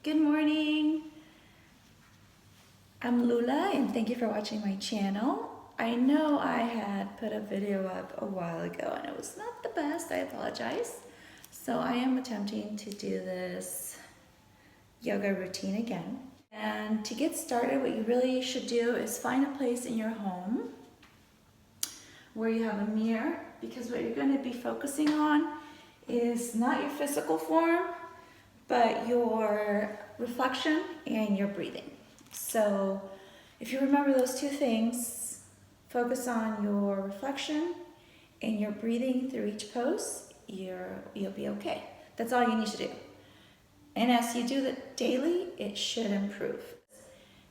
Good morning. I'm Lula and thank you for watching my channel. I know I had put a video up a while ago and it was not the best. I apologize. So I am attempting to do this yoga routine again. And to get started, what you really should do is find a place in your home where you have a mirror, because what you're going to be focusing on is not your physical form, but your reflection and your breathing. So if you remember those two things, focus on your reflection and your breathing through each pose, you'll be okay. That's all you need to do. And as you do that daily, it should improve.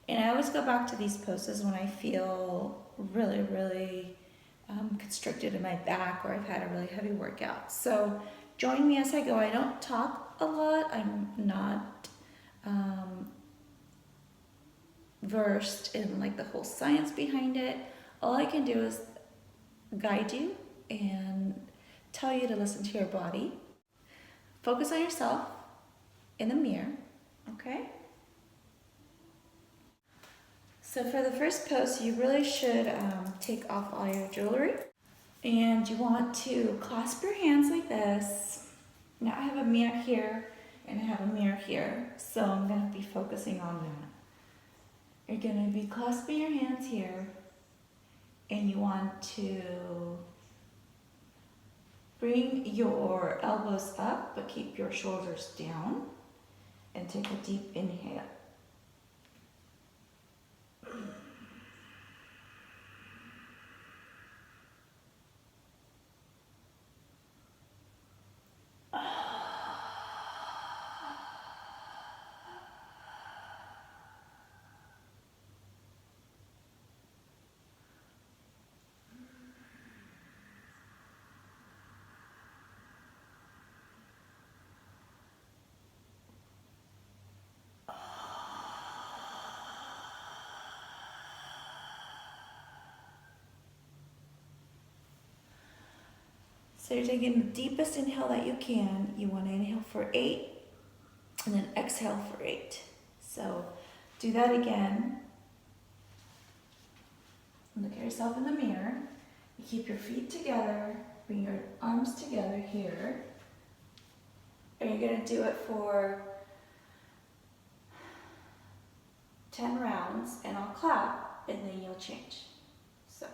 And I always go back to these poses when I feel really constricted in my back or I've had a really heavy workout. So join me as I go. I don't talk a lot. I'm not versed in like the whole science behind it. All I can do is guide you and tell you to listen to your body. Focus on yourself in the mirror, okay? So for the first pose, you really should take off all your jewelry. And you want to clasp your hands like this. Now I have a mirror here and I have a mirror here, so I'm going to be focusing on that. You're going to be clasping your hands here and you want to bring your elbows up but keep your shoulders down and take a deep inhale. So you're taking the deepest inhale that you can. You want to inhale for 8 and then exhale for 8. So do that again. Look at yourself in the mirror. You keep your feet together, bring your arms together here. And you're going to do it for 10 rounds and I'll clap and then you'll change. So.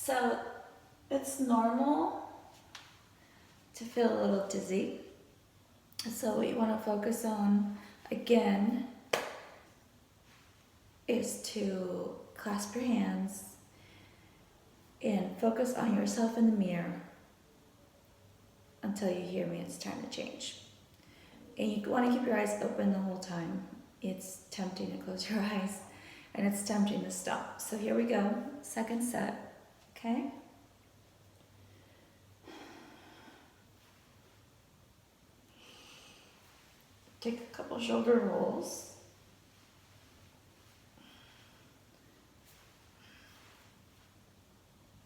So it's normal to feel a little dizzy. So what you want to focus on again is to clasp your hands and focus on yourself in the mirror until you hear me, it's time to change. And you want to keep your eyes open the whole time. It's tempting to close your eyes and it's tempting to stop. So here we go, second set, okay? Take a couple shoulder rolls.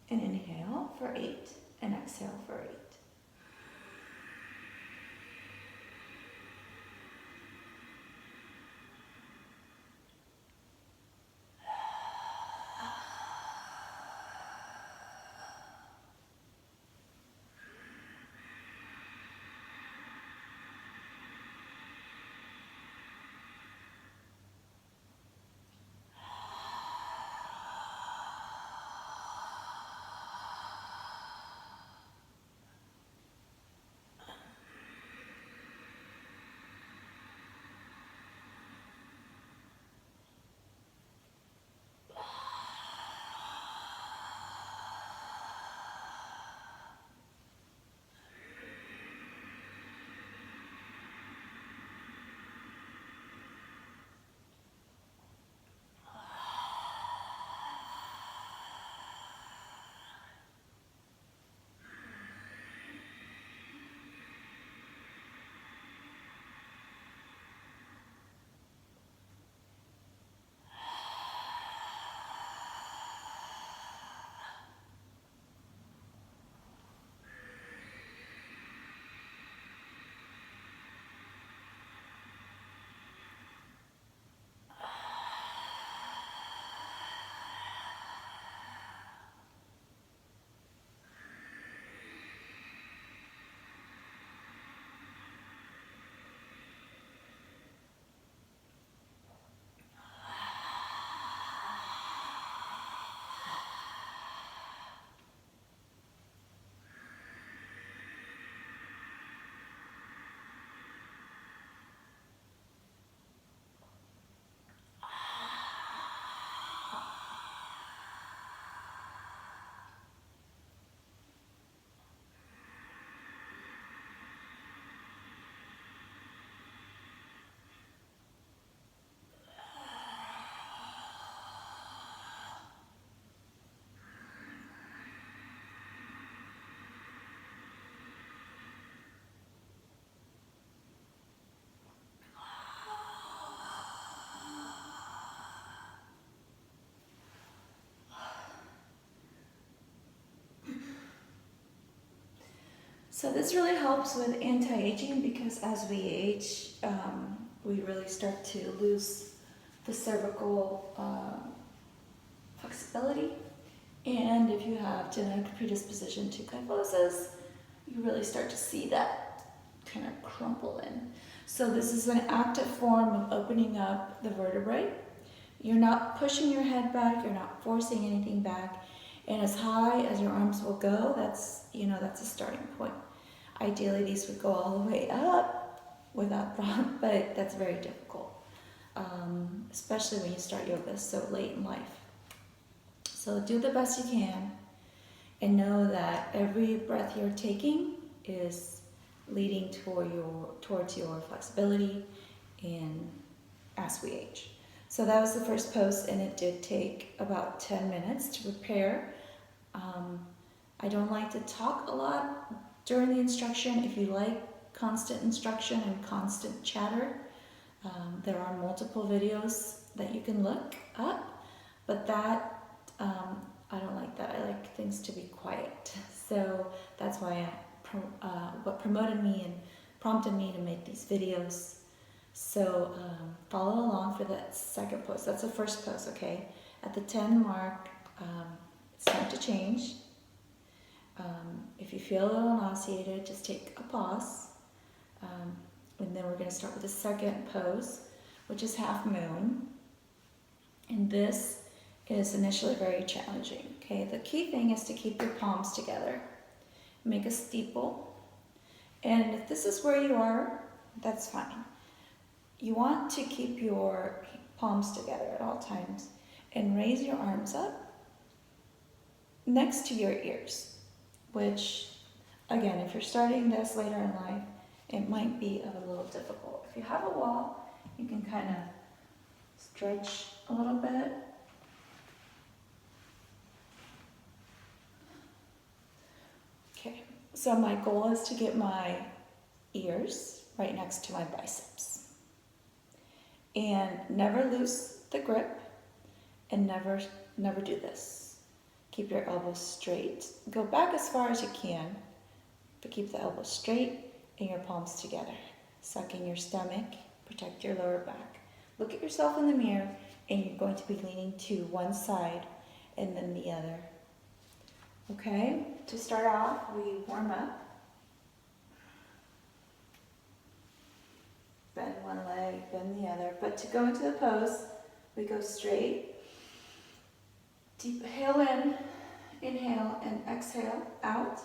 And inhale for 8 and exhale for 8. So this really helps with anti-aging because as we age, we really start to lose the cervical flexibility. And if you have genetic predisposition to kyphosis, you really start to see that kind of crumple in. So this is an active form of opening up the vertebrae. You're not pushing your head back, you're not forcing anything back. And as high as your arms will go, that's a starting point. Ideally, these would go all the way up without problem, but that's very difficult, especially when you start yoga so late in life. So do the best you can and know that every breath you're taking is leading towards your flexibility and as we age. So that was the first pose, and it did take about 10 minutes to prepare. I don't like to talk a lot during the instruction. If you like constant instruction and constant chatter, there are multiple videos that you can look up, but that I don't like that. I like things to be quiet. So that's why what promoted me and prompted me to make these videos. So follow along for that second pose. That's the first pose, okay? At the 10 mark, it's time to change. If you feel a little nauseated, just take a pause. And then we're going to start with the second pose, which is half moon. And this is initially very challenging, Okay, the key thing is to keep your palms together. Make a steeple. And if this is where you are, that's fine. You want to keep your palms together at all times and raise your arms up next to your ears, which, again, if you're starting this later in life, it might be a little difficult. If you have a wall, you can kind of stretch a little bit. Okay, so my goal is to get my ears right next to my biceps. And never lose the grip, and never do this. Keep your elbows straight. Go back as far as you can, but keep the elbows straight and your palms together. Suck in your stomach, protect your lower back. Look at yourself in the mirror, and you're going to be leaning to one side and then the other. Okay, to start off, we warm up. Bend one leg, bend the other. But to go into the pose, we go straight. Deep inhale in, inhale, and exhale out.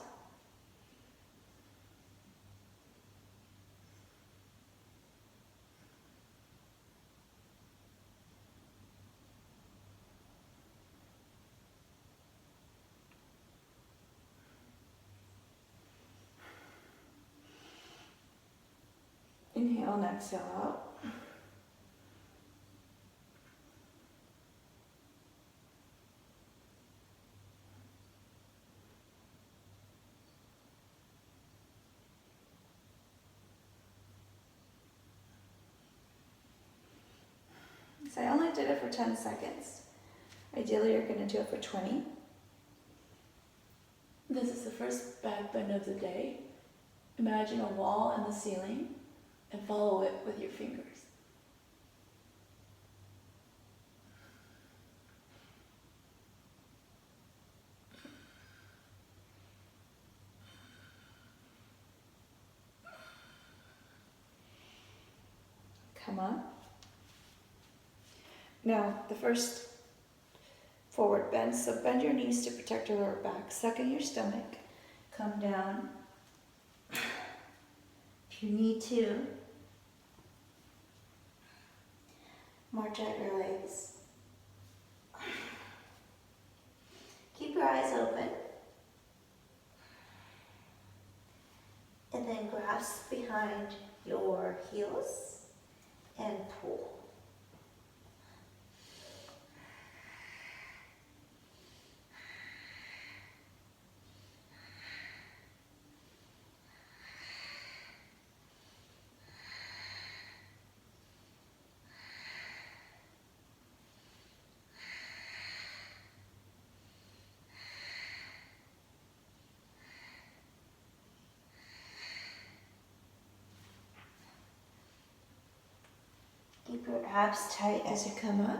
Inhale and exhale out. So I only did it for 10 seconds. Ideally, you're going to do it for 20. This is the first back bend of the day. Imagine a wall in the ceiling and follow it with your fingers. Come up. Now, the first forward bend, so bend your knees to protect your lower back. Suck in your stomach. Come down. If you need to, march out your legs. Keep your eyes open. And then grasp behind your heels and pull. Keep your abs tight as you come up.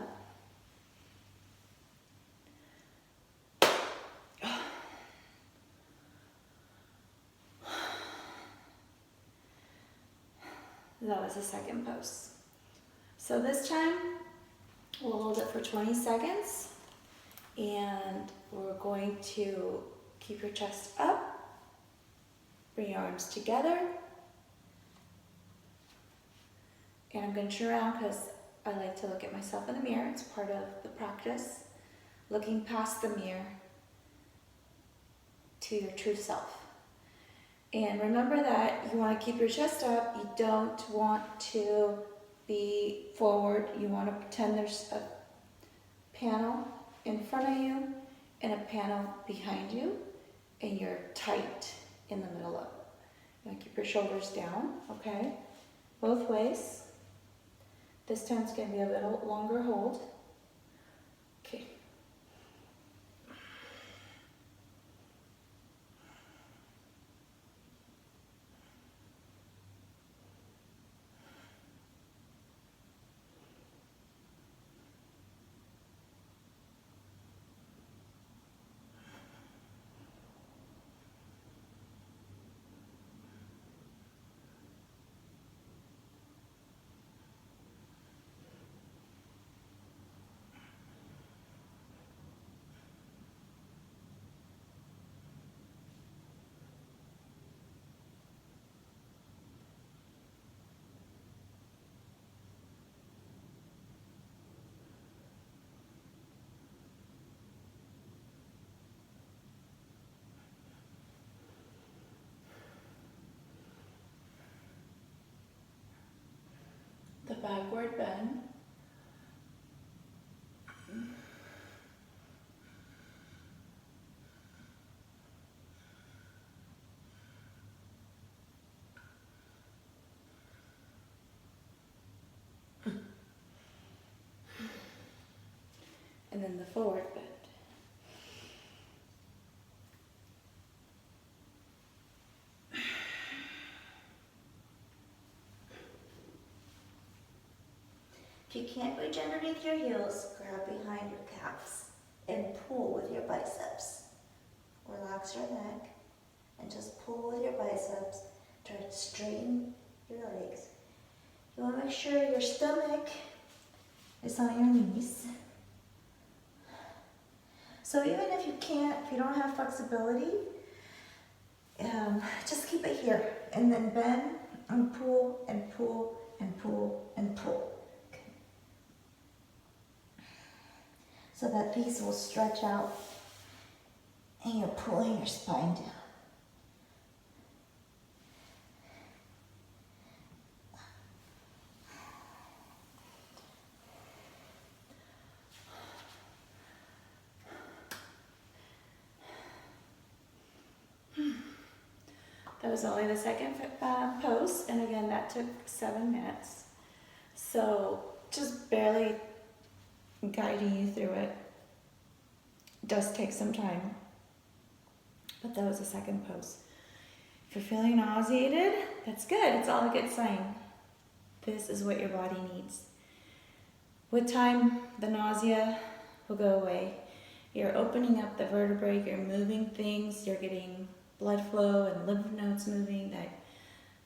That was the second pose. So this time, we'll hold it for 20 seconds. And we're going to keep your chest up. Bring your arms together. And I'm going to turn around because I like to look at myself in the mirror. It's part of the practice. Looking past the mirror to your true self. And remember that you want to keep your chest up. You don't want to be forward. You want to pretend there's a panel in front of you and a panel behind you. And you're tight in the middle of it. You want to keep your shoulders down, okay? Both ways. This time it's going to be a little longer hold. Okay. backward bend. And then the forward bend. If you can't reach underneath your heels, grab behind your calves and pull with your biceps. Relax your neck and just pull with your biceps. Try to straighten your legs. You want to make sure your stomach is on your knees. So even if you can't, if you don't have flexibility, just keep it here and then bend and pull and pull and pull and pull. So that these will stretch out and you're pulling your spine down. That was only the second pose, and again, that took 7 minutes. So just barely guiding you through it. It does take some time, but that was the second pose. If you're feeling nauseated, that's good. It's all a good sign. This is what your body needs. With time, the nausea will go away. You're opening up the vertebrae, you're moving things, you're getting blood flow and lymph nodes moving that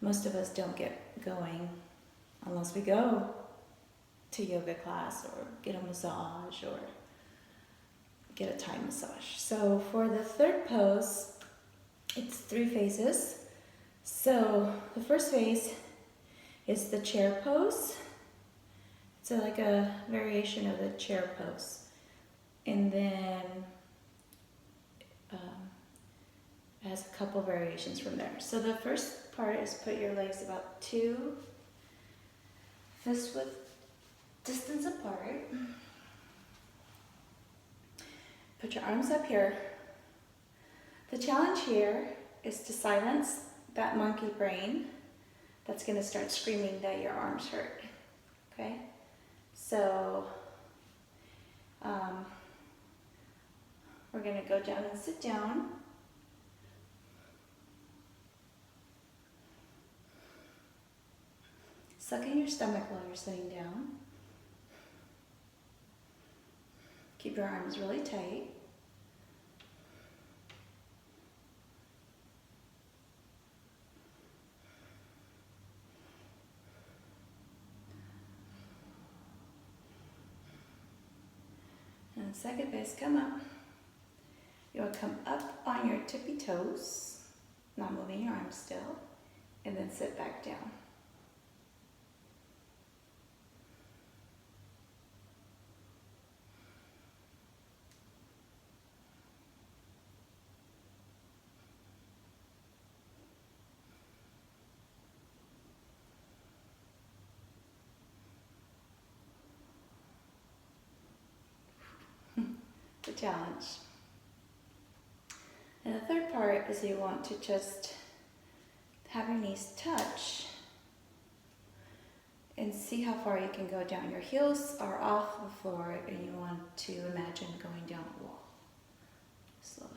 most of us don't get going unless we go to yoga class or get a massage or get a Thai massage. So for the third pose, it's 3 phases. So the first phase is the chair pose. It's like a variation of the chair pose. And then it has a couple variations from there. So the first part is put your legs about 2 fist width distance apart. Put your arms up here. The challenge here is to silence that monkey brain that's going to start screaming that your arms hurt. Okay? So we're going to go down and sit down. Suck in your stomach while you're sitting down. Keep your arms really tight. And second phase, come up. You'll come up on your tippy toes, not moving your arms still, and then sit back down. The challenge. And the third part is you want to just have your knees touch and see how far you can go down. Your heels are off the floor and you want to imagine going down a wall. Slowly.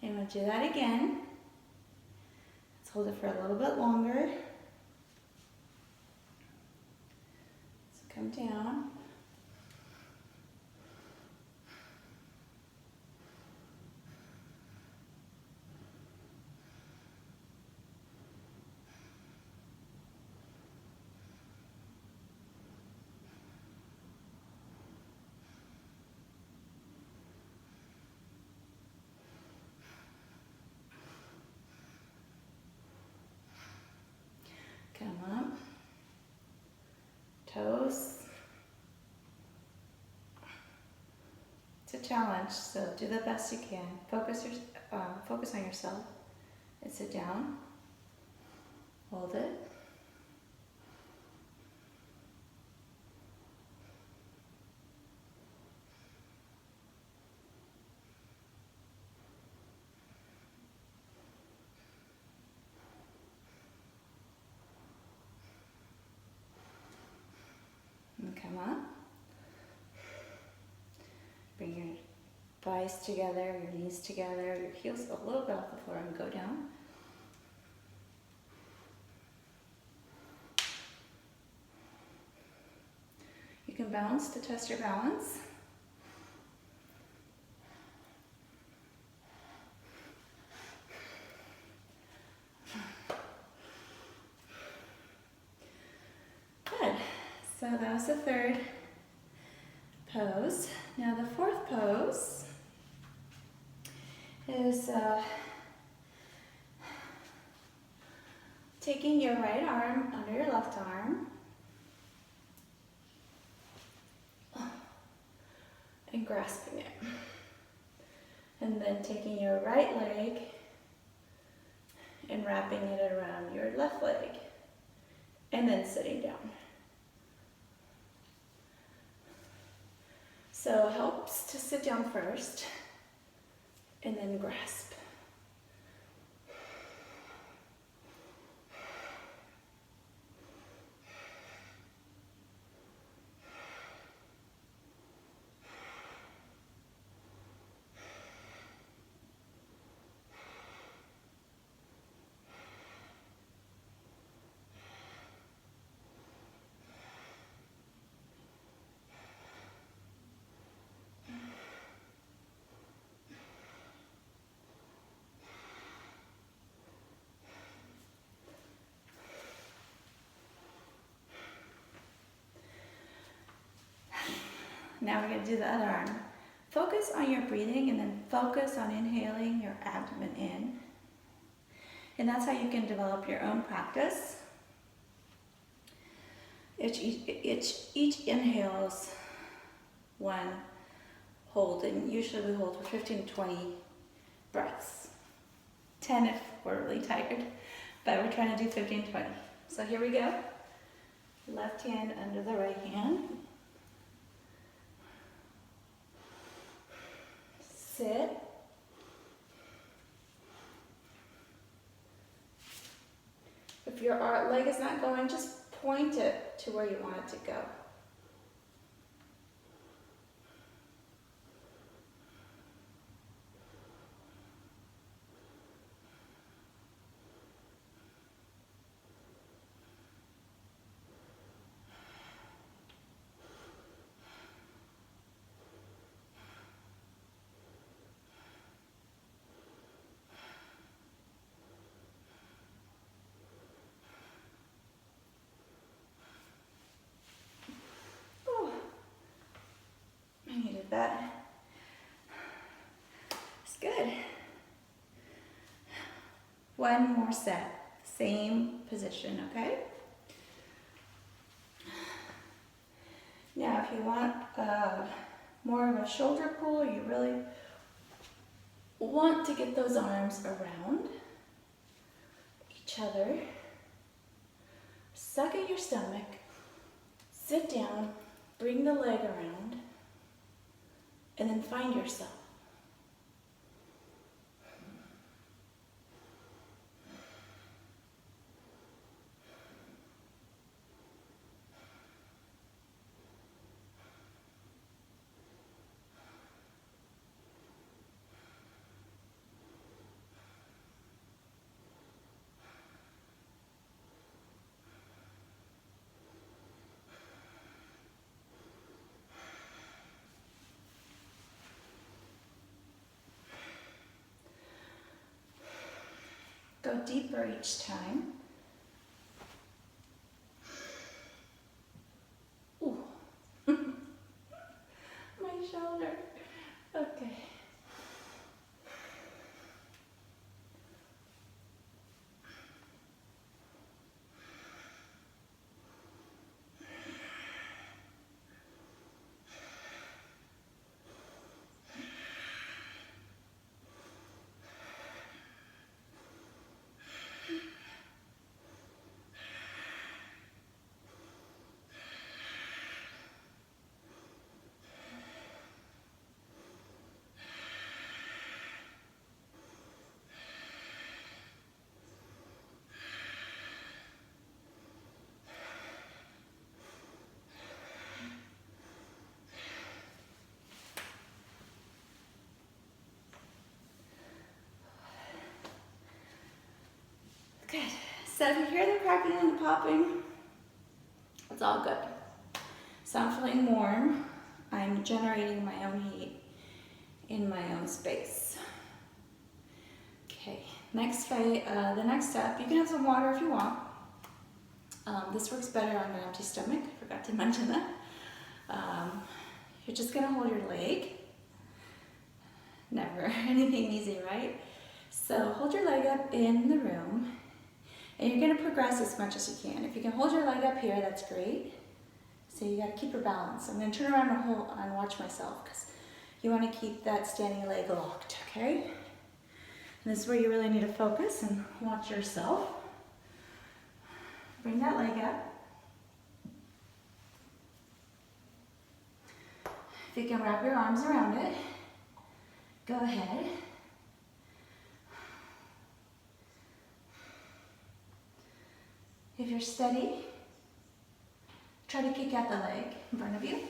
And we'll do that again. Let's hold it for a little bit longer. So come down. Come up, toes, It's a challenge, so do the best you can. Focus on yourself and sit down. Hold it. And come up. Bring your thighs together, your knees together, your heels a little bit off the floor and go down. You can bounce to test your balance. Good. So that was the third pose. Now the fourth pose is taking your right arm under your left arm and grasping it. And then taking your right leg and wrapping it around your left leg. And then sitting down. So it helps to sit down first and then grasp. Now we're going to do the other arm. Focus on your breathing and then focus on inhaling your abdomen in. And that's how you can develop your own practice. Each inhale is one hold, and usually we hold for 15 to 20 breaths. 10 if we're really tired, but we're trying to do 15 to 20. So here we go. Left hand under the right hand. Sit. If your leg is not going, just point it to where you want it to go. That is good. One more set, same position, okay? Now if you want more of a shoulder pull, you really want to get those arms around each other. Suck at your stomach, sit down, bring the leg around, and then find yourself. Go deeper each time. Ooh. My shoulder. Okay. So if you hear the cracking and the popping, it's all good. So I'm feeling warm. I'm generating my own heat in my own space. Okay, the next step, you can have some water if you want. This works better on an empty stomach, I forgot to mention that. You're just gonna hold your leg. Never anything easy, right? So hold your leg up in the room, and you're gonna progress as much as you can. If you can hold your leg up here, that's great. So you gotta keep your balance. I'm gonna turn around and watch myself, because you wanna keep that standing leg locked, okay? And this is where you really need to focus and watch yourself. Bring that leg up. If you can wrap your arms around it, go ahead. If you're steady, try to kick out the leg in front of you.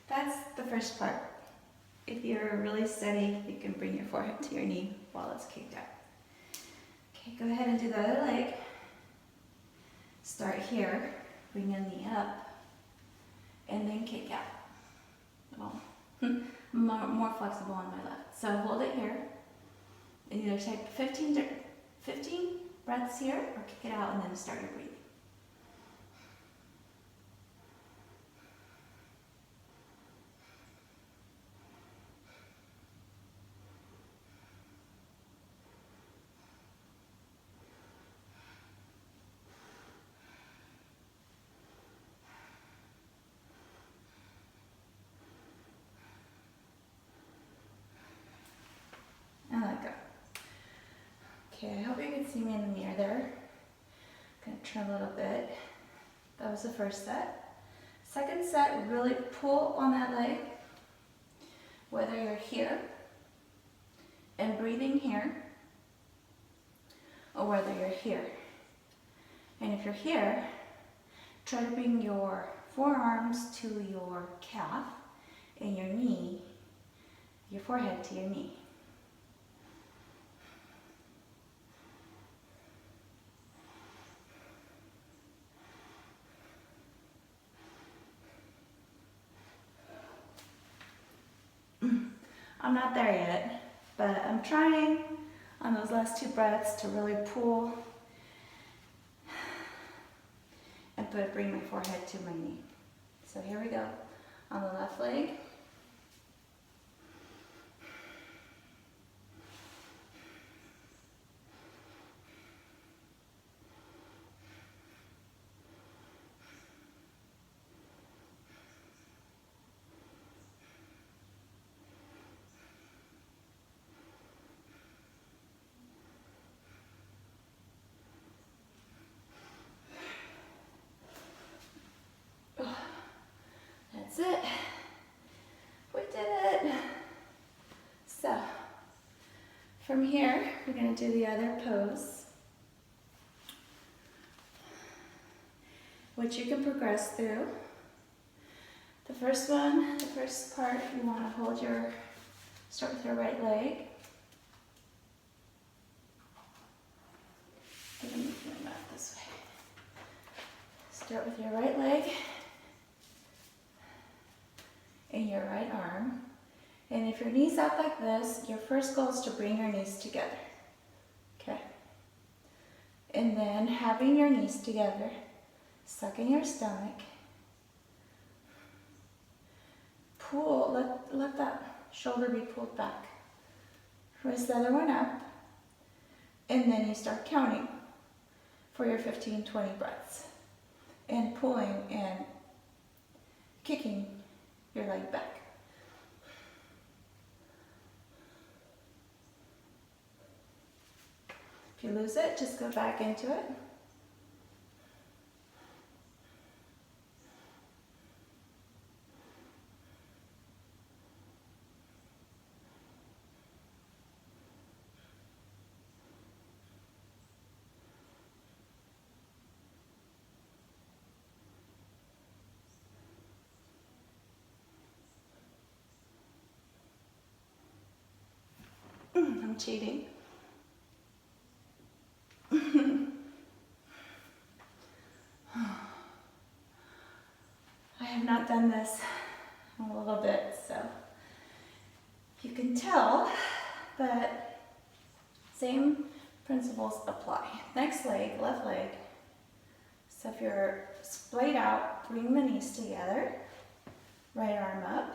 That's the first part. If you're really steady, you can bring your forehead to your knee while it's kicked out. Okay, go ahead and do the other leg. Start here, bring your knee up, and then kick out. Well, I'm more flexible on my left. So hold it here, and either take 15 breaths here, or kick it out and then start your breathing. And let go. Okay, I hope you can see me in the mirror there. I'm gonna turn a little bit. That was the first set. Second set, really pull on that leg, whether you're here and breathing here, or whether you're here. And if you're here, try to bring your forearms to your calf and your knee, your forehead to your knee. I'm not there yet, but I'm trying on those last 2 breaths to really pull and bring my forehead to my knee. So here we go. On the left leg. That's it. We did it. So, from here, we're going to do the other pose, which you can progress through. The first part, you want to start with your right leg. I'm going to move my mat this way. Start with your right leg and your right arm. And if your knee's out like this, your first goal is to bring your knees together. Okay? And then having your knees together, suck in your stomach. Pull, let that shoulder be pulled back. Raise the other one up. And then you start counting for your 15-20 breaths. And pulling and kicking your leg back. If you lose it, just go back into it. I'm cheating. I have not done this in a little bit, so you can tell, but same principles apply. Next leg, left leg. So if you're splayed out, bring the knees together, right arm up.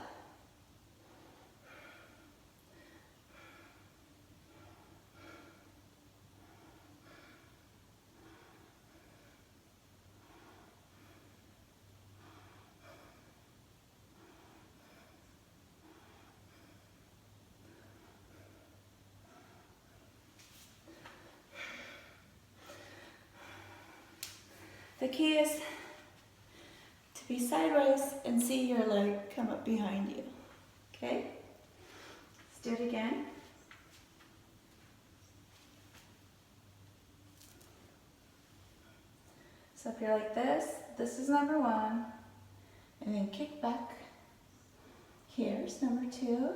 The key is to be sideways and see your leg come up behind you. Okay? Let's do it again. So if you're like this is number one, and then kick back. Here's number two.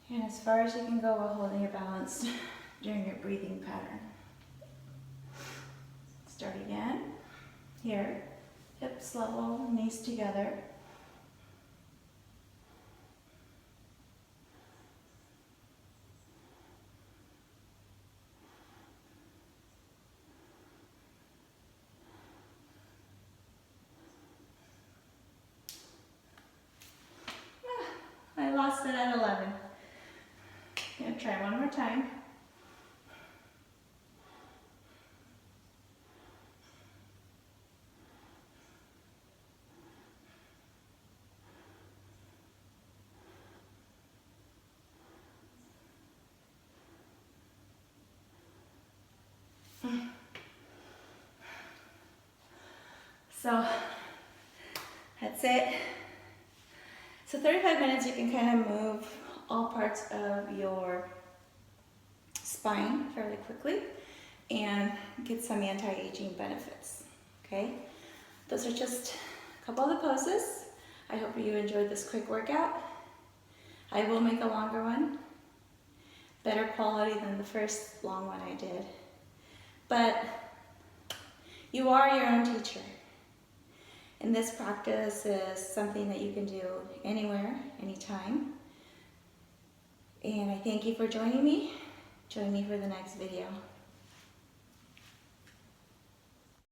And as far as you can go while holding your balance during your breathing pattern. Start again. Here, hips level, knees together. I lost it at 11. Gonna try one more time. So that's it. So 35 minutes, you can kind of move all parts of your spine fairly quickly and get some anti-aging benefits, okay? Those are just a couple of the poses. I hope you enjoyed this quick workout. I will make a longer one, better quality than the first long one I did. But you are your own teacher. And this practice is something that you can do anywhere, anytime. And I thank you for joining me. Join me for the next video.